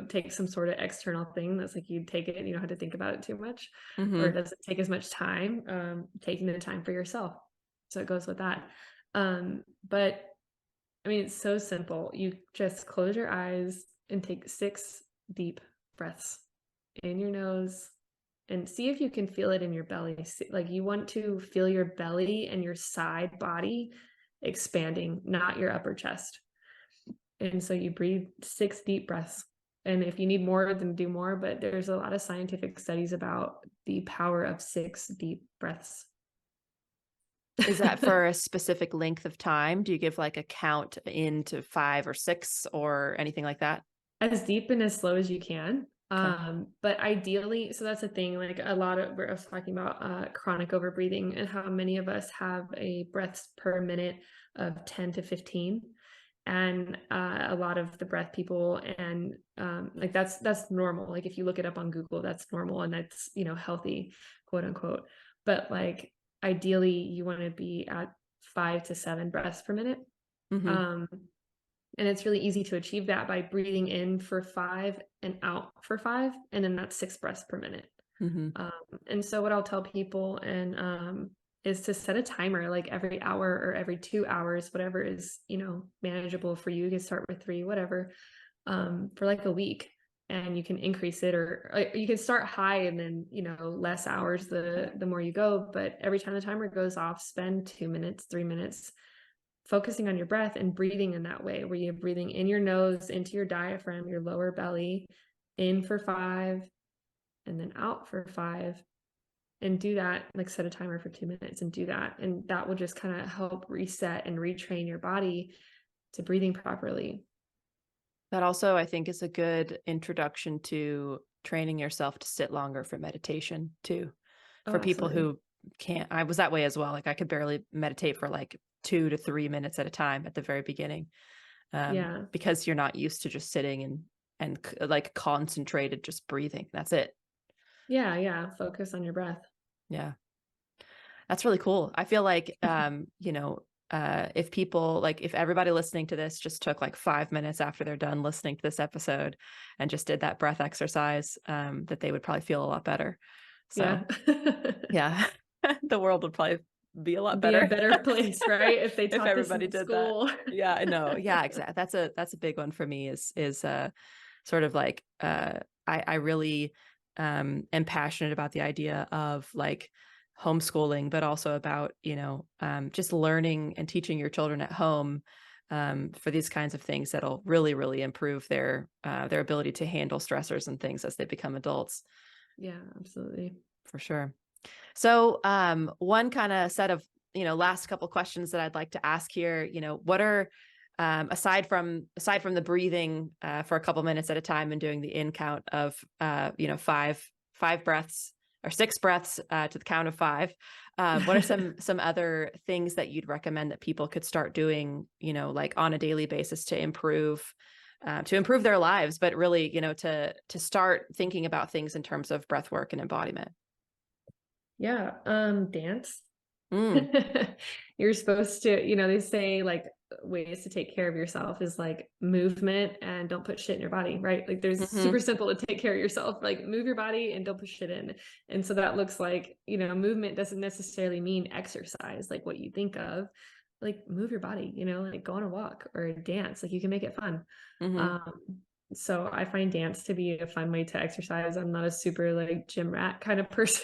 S2: take some sort of external thing that's like you take it and you don't have to think about it too much, or it
S1: Mm-hmm.
S2: doesn't take as much time, taking the time for yourself. So it goes with that. But I mean, it's so simple. You just close your eyes and take 6 deep breaths in your nose and see if you can feel it in your belly. Like, you want to feel your belly and your side body expanding, not your upper chest. And so you breathe 6 deep breaths. And if you need more, then do more. But there's a lot of scientific studies about the power of 6 deep breaths.
S1: Is that for a specific length of time? Do you give like a count into 5 or 6 or anything like that?
S2: As deep and as slow as you can.
S1: Okay.
S2: But ideally, so that's the thing, like a lot of, where I was talking about chronic overbreathing and how many of us have a breaths per minute of 10 to 15. And a lot of the breath people, and like that's normal. Like, if you look it up on Google, that's normal, and that's, healthy, quote unquote. But like, ideally you want to be at 5 to 7 breaths per minute.
S1: Mm-hmm.
S2: Um, and it's really easy to achieve that by breathing in for 5 and out for 5. And then that's 6 breaths per minute.
S1: Mm-hmm.
S2: And so what I'll tell people is to set a timer, like every hour or every 2 hours, whatever is, manageable for you. You can start with 3, whatever, for like a week. And you can increase it, or you can start high and then, less hours the more you go. But every time the timer goes off, spend 2 minutes, 3 minutes focusing on your breath and breathing in that way, where you're breathing in your nose into your diaphragm, your lower belly, in for 5 and then out for 5. And do that, like set a timer for 2 minutes and do that. And that will just kind of help reset and retrain your body to breathing properly.
S1: That also, I think, is a good introduction to training yourself to sit longer for meditation too.
S2: Oh,
S1: For people
S2: absolutely.
S1: who can't, I was that way as well. Like I could barely meditate for like 2 to 3 minutes at a time at the very beginning,
S2: Yeah.
S1: because you're not used to just sitting and like concentrated, just breathing. That's it.
S2: Yeah. Yeah. Focus on your breath.
S1: Yeah. That's really cool. I feel like, if people like, if everybody listening to this just took like 5 minutes after they're done listening to this episode and just did that breath exercise, that they would probably feel a lot better. So
S2: Yeah.
S1: yeah, the world would probably be a lot
S2: Be a
S1: better
S2: better place, right? If they
S1: if
S2: taught this
S1: everybody
S2: in
S1: did that.
S2: school.
S1: Yeah, no, yeah, exactly. That's a big one for me is sort of like, I really am passionate about the idea of like homeschooling, but also about, just learning and teaching your children at home, for these kinds of things that'll really, really improve their ability to handle stressors and things as they become adults.
S2: Yeah, absolutely.
S1: For sure. So, one kind of set of, last couple questions that I'd like to ask here, what are, aside from the breathing, for a couple minutes at a time and doing the in count of, five breaths or six breaths, to the count of five. What are some other things that you'd recommend that people could start doing, like on a daily basis to improve their lives, but really, to start thinking about things in terms of breath work and embodiment?
S2: Yeah, dance.
S1: Mm.
S2: You're supposed to, they say like ways to take care of yourself is like movement and don't put shit in your body, right? Like there's super
S1: Hmm.
S2: simple to take care of yourself, like move your body and don't put shit in. And so that looks like, movement doesn't necessarily mean exercise, like what you think of. Like move your body, like go on a walk or dance, like you can make it fun.
S1: Hmm.
S2: Um, so I find dance to be a fun way to exercise. I'm not a super like gym rat kind of person.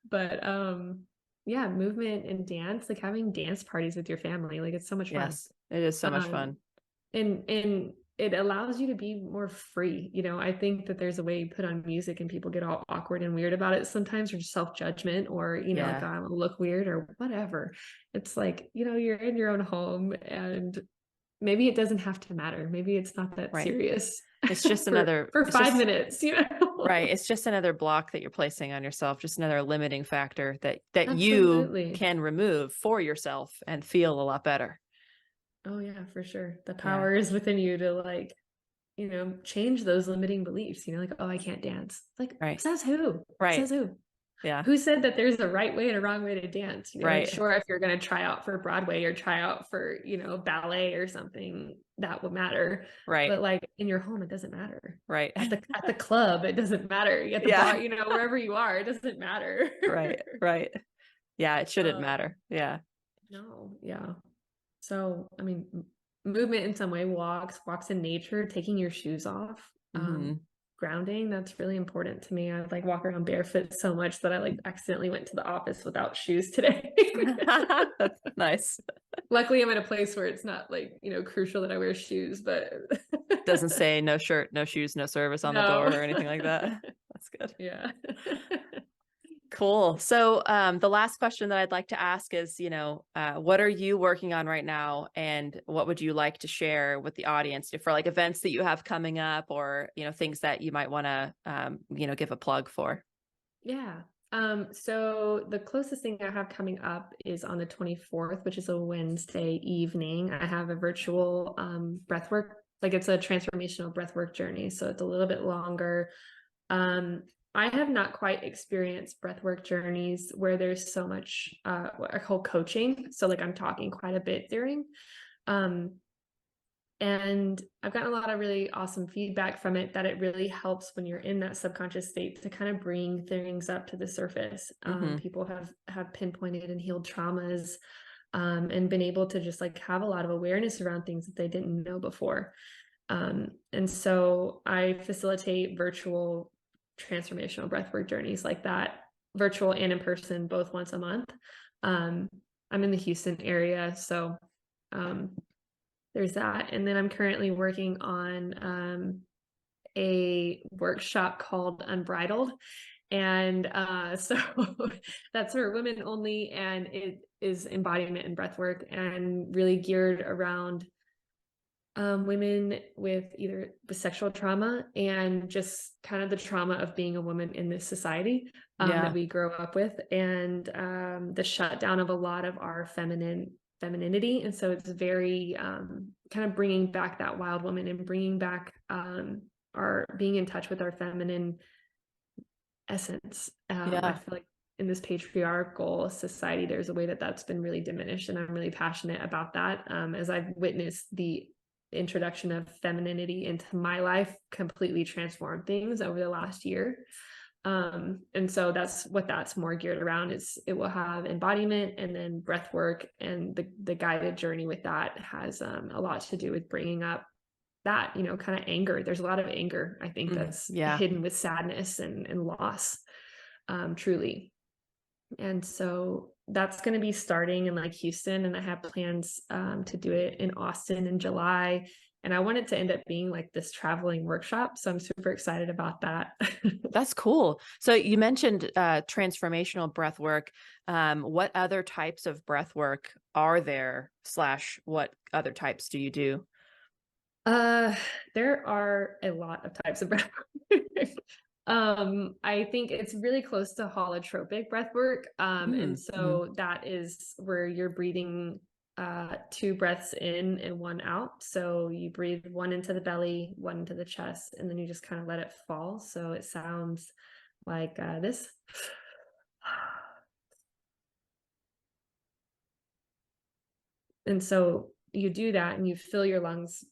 S2: But yeah, movement and dance, like having dance parties with your family, like it's so much fun.
S1: Yes, it is so much
S2: Um
S1: fun.
S2: and it allows you to be more free. I think that there's a way you put on music and people get all awkward and weird about it sometimes, or just self-judgment, or like,
S1: Yeah,
S2: oh, I want to look weird or whatever. It's like, you're in your own home, and maybe it doesn't have to matter. Maybe it's not that
S1: right.
S2: serious
S1: It's just
S2: for
S1: another,
S2: for
S1: it's
S2: five
S1: just
S2: minutes,
S1: right. It's just another block that you're placing on yourself, just another limiting factor that you
S2: Absolutely.
S1: can remove for yourself and feel a lot better.
S2: Oh yeah, for sure. The
S1: Yeah,
S2: power is within you to like, change those limiting beliefs, like, oh, I can't dance. Like,
S1: right.
S2: says who?
S1: Right.
S2: Says who?
S1: Yeah,
S2: Who said that there's a right way and a wrong way to dance? Like,
S1: right.
S2: sure, if you're going to try out for Broadway or try out for, ballet or something, that would matter.
S1: Right.
S2: But like in your home, it doesn't matter.
S1: Right.
S2: At the club, it doesn't matter. At the
S1: Yeah.
S2: bar, wherever you are, it doesn't matter.
S1: Right. Right. Yeah, it shouldn't
S2: um,
S1: matter. Yeah.
S2: no, yeah. So, I mean, movement in some way, walks in nature, taking your shoes off,
S1: Hmm.
S2: grounding, that's really important to me. I like walk around barefoot so much that I like accidentally went to the office without shoes today.
S1: That's nice.
S2: Luckily, I'm in a place where it's not like, crucial that I wear shoes, but
S1: Doesn't say no shirt, no shoes, no service on the
S2: no.
S1: door or anything like that. That's good.
S2: Yeah.
S1: Cool. So, the last question that I'd like to ask is, what are you working on right now, and what would you like to share with the audience for like events that you have coming up, or things that you might want to, give a plug for?
S2: Yeah. So the closest thing I have coming up is on the 24th, which is a Wednesday evening. I have a virtual breathwork, like it's a transformational breathwork journey. So it's a little bit longer. Um, I have not quite experienced breathwork journeys where there's so much what I call coaching. So like I'm talking quite a bit during. Um, and I've gotten a lot of really awesome feedback from it, that it really helps when you're in that subconscious state to kind of bring things up to the surface.
S1: Hmm.
S2: People have pinpointed and healed traumas, and been able to just like have a lot of awareness around things that they didn't know before. And so I facilitate virtual transformational breathwork journeys like that, virtual and in person, both once a month. I'm in the Houston area, so there's that. And then I'm currently working on a workshop called Unbridled. And so that's for women only. And it is embodiment and breathwork, and really geared around women with either sexual trauma and just kind of the trauma of being a woman in this society that
S1: Yeah.
S2: we grow up with, and the shutdown of a lot of our femininity. And so it's very kind of bringing back that wild woman, and bringing back our being in touch with our feminine essence. I
S1: Yeah.
S2: feel like in this patriarchal society, there's a way that that's been really diminished. And I'm really passionate about that. As I've witnessed the introduction of femininity into my life completely transform things over the last year. And so that's what that's more geared around. Is it will have embodiment and then breath work, and the guided journey with that has a lot to do with bringing up that, you know, kind of anger. There's a lot of anger, I think, that's
S1: Yeah.
S2: hidden with sadness and loss, truly. And so that's going to be starting in like Houston, and I have plans to do it in Austin in July. And I want it to end up being like this traveling workshop. So I'm super excited about that.
S1: That's cool. So you mentioned transformational breath work. What other types of breath work are there, / what other types do you do?
S2: There are a lot of types of breath work. I think it's really close to holotropic breath work. And
S1: Mm-hmm.
S2: so that is where you're breathing 2 breaths in and 1 out. So you breathe 1 into the belly, 1 into the chest, and then you just kind of let it fall. So it sounds like this. And so you do that and you fill your lungs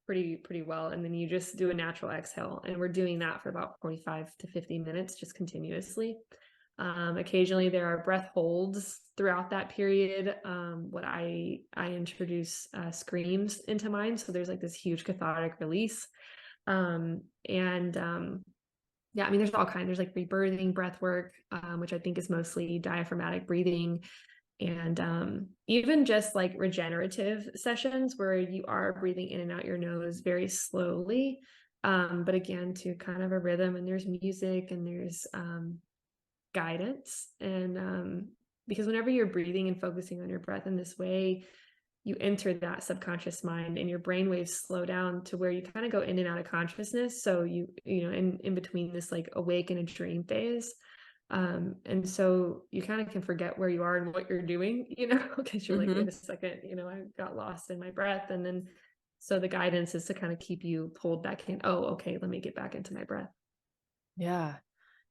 S2: pretty well, and then you just do a natural exhale, and we're doing that for about 45 to 50 minutes just continuously. Occasionally there are breath holds throughout that period. What I introduce screams into mine, so there's like this huge cathartic release. Yeah, I mean, there's all kinds. There's like rebirthing breath work, which I think is mostly diaphragmatic breathing, and even just like regenerative sessions where you are breathing in and out your nose very slowly, but again to kind of a rhythm, and there's music and there's guidance, and because whenever you're breathing and focusing on your breath in this way, you enter that subconscious mind and your brain waves slow down to where you kind of go in and out of consciousness. So you know, in between this like awake and a dream phase. And so you kind of can forget where you are and what you're doing, you know, because you're like,
S1: Mm-hmm.
S2: wait a second, you know, I got lost in my breath. And then, so the guidance is to kind of keep you pulled back in. Oh, okay, let me get back into my breath.
S1: Yeah.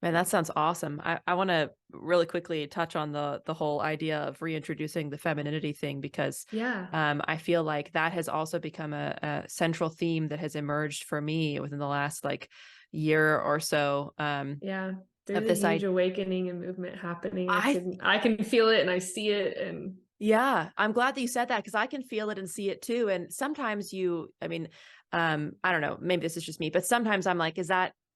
S1: Man, that sounds awesome. I want to really quickly touch on the whole idea of reintroducing the femininity thing, because
S2: Yeah.
S1: I feel like that has also become a central theme that has emerged for me within the last like year or so.
S2: Yeah. There's
S1: Of
S2: a
S1: this
S2: huge
S1: I
S2: awakening and movement happening.
S1: I
S2: I can feel it and I see it. And
S1: Yeah, I'm glad that you said that, because I can feel it and see it too. And sometimes I mean, I don't know, maybe this is just me, but sometimes I'm like,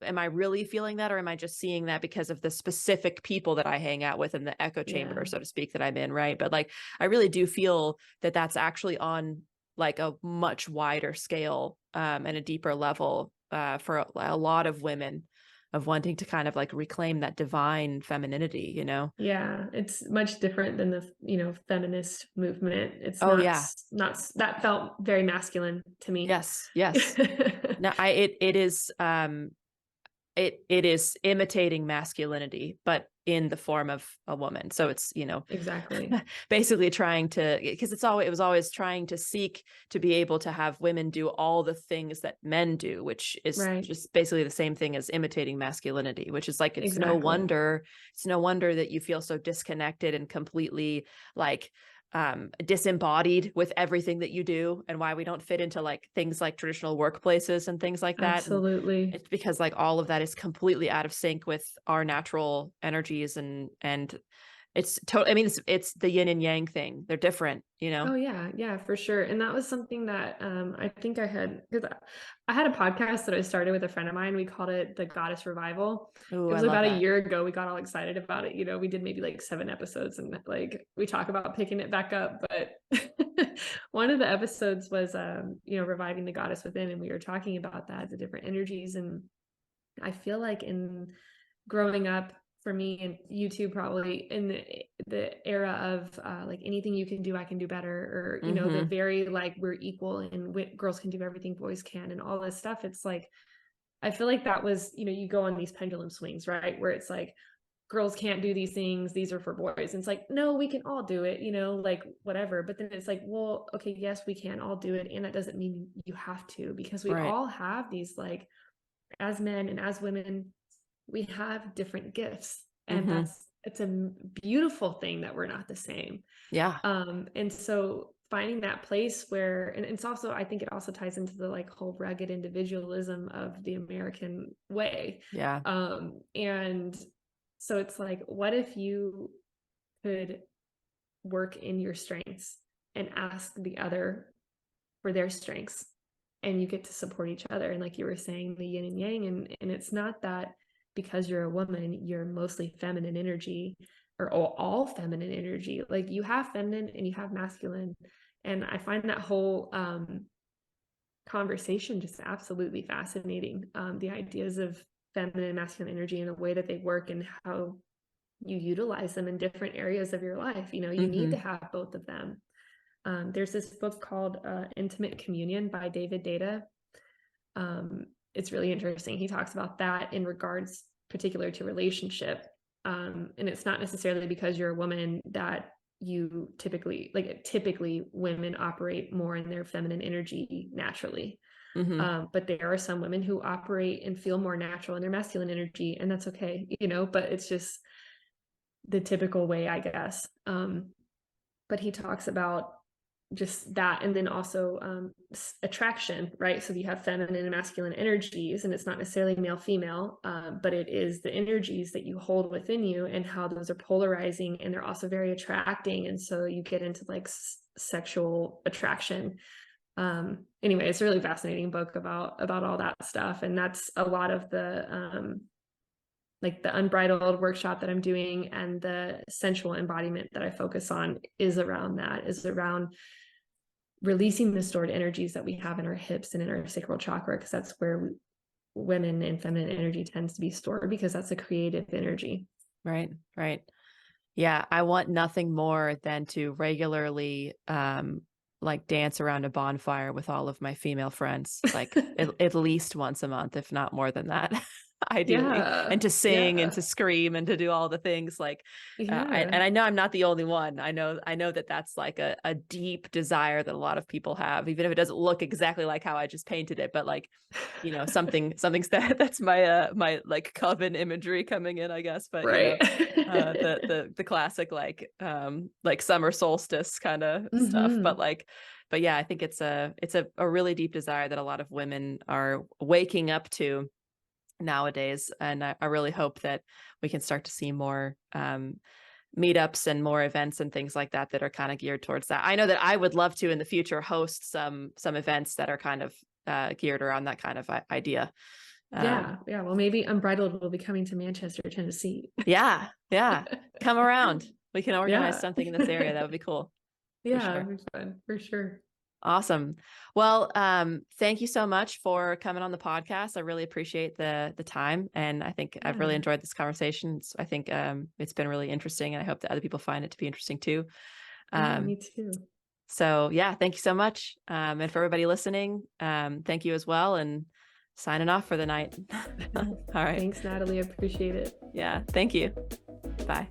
S1: am I really feeling that, or am I just seeing that because of the specific people that I hang out with in the echo chamber,
S2: yeah.
S1: so to speak, that I'm in, right? But like, I really do feel that that's actually on like a much wider scale, and a deeper level, for a lot of women, of wanting to kind of like reclaim that divine femininity, you know?
S2: Yeah, it's much different than the, you know, feminist movement. It's
S1: Oh yeah.
S2: not that felt very masculine to me.
S1: Yes, yes. No, it is it is imitating masculinity, but in the form of a woman. So it's, you know,
S2: Exactly.
S1: basically trying to, because it was always trying to seek to be able to have women do all the things that men do, which is
S2: Right.
S1: just basically the same thing as imitating masculinity, which is like,
S2: Exactly.
S1: it's no wonder that you feel so disconnected and completely like disembodied with everything that you do, and why we don't fit into like things like traditional workplaces and things like that. And
S2: Absolutely.
S1: it's because like all of that is completely out of sync with our natural energies, and it's totally, I mean, it's the yin and yang thing. They're different, you know?
S2: Oh yeah, yeah, for sure. And that was something that I think I had, because I had a podcast that I started with a friend of mine. We called it the Goddess Revival.
S1: Oh,
S2: It
S1: I
S2: was
S1: love
S2: about a
S1: that.
S2: year ago. We got all excited about it. You know, we did maybe like 7 episodes, and like we talk about picking it back up. But one of the episodes was you know, reviving the goddess within, and we were talking about that, the different energies. And I feel like in growing up, for me and you too, probably in the era of like anything you can do, I can do better, or you know, the
S1: Mm-hmm.
S2: very like we're equal and girls can do everything boys can and all this stuff. It's like I feel like that was, you know, you go on these pendulum swings, right, where it's like girls can't do these things, these are for boys, and it's like, no, we can all do it, you know, like whatever. But then it's like, well, okay, yes, we can all do it, and that doesn't mean you have to, because we
S1: Right.
S2: all have these, like, as men and as women, we have different gifts, and
S1: Mm-hmm.
S2: it's a beautiful thing that we're not the same.
S1: Yeah.
S2: And so finding that place where, and it's also, I think it also ties into the like whole rugged individualism of the American way.
S1: Yeah.
S2: And so it's like, what if you could work in your strengths and ask the other for their strengths, and you get to support each other? And like you were saying, the yin and yang, and it's not that because you're a woman, you're mostly feminine energy or all feminine energy. Like you have feminine and you have masculine. And I find that whole conversation just absolutely fascinating. The ideas of feminine and masculine energy and the way that they work and how you utilize them in different areas of your life. You know, you need to have both of them. There's this book called Intimate Communion by David Data. It's really interesting. He talks about that in regards particular to relationship. And it's not necessarily because you're a woman that you typically women operate more in their feminine energy naturally. But there are some women who operate and feel more natural in their masculine energy, and that's okay, you know, but it's just the typical way, I guess. But he talks about just that, and then also attraction, right? So you have feminine and masculine energies, and it's not necessarily male female, but it is the energies that you hold within you and how those are polarizing, and they're also very attracting, and so you get into like sexual attraction. Anyway, it's a really fascinating book about all that stuff, and that's a lot of the like the unbridled workshop that I'm doing, and the sensual embodiment that I focus on is around releasing the stored energies that we have in our hips and in our sacral chakra, because that's where women and feminine energy tends to be stored, because that's a creative energy.
S1: Right. Yeah. I want nothing more than to regularly, like dance around a bonfire with all of my female friends, like at least once a month, if not more than that. Ideally, and to sing and to scream and to do all the things like, and I know I'm not the only one. I know that that's like a deep desire that a lot of people have, even if it doesn't look exactly like how I just painted it, but like, you know, something's that's my my like coven imagery coming in, I guess. But
S2: right.
S1: You know, the classic like summer solstice kind of stuff. But yeah, I think it's a really deep desire that a lot of women are waking up to nowadays, and I really hope that we can start to see more meetups and more events and things like that are kind of geared towards that. I know that I would love to in the future host some events that are kind of geared around that kind of idea.
S2: Yeah. Well, maybe Unbridled will be coming to Manchester, Tennessee.
S1: Yeah. Come around. We can organize something in this area. That would be cool.
S2: Yeah, it'd be fun for sure.
S1: Awesome. Well, thank you so much for coming on the podcast. I really appreciate the time, and I think I've really enjoyed this conversation. I think it's been really interesting, and I hope that other people find it to be interesting too.
S2: Me too.
S1: So yeah, thank you so much. And for everybody listening, thank you as well, and signing off for the night. All right.
S2: Thanks, Natalie. I appreciate it.
S1: Yeah. Thank you. Bye.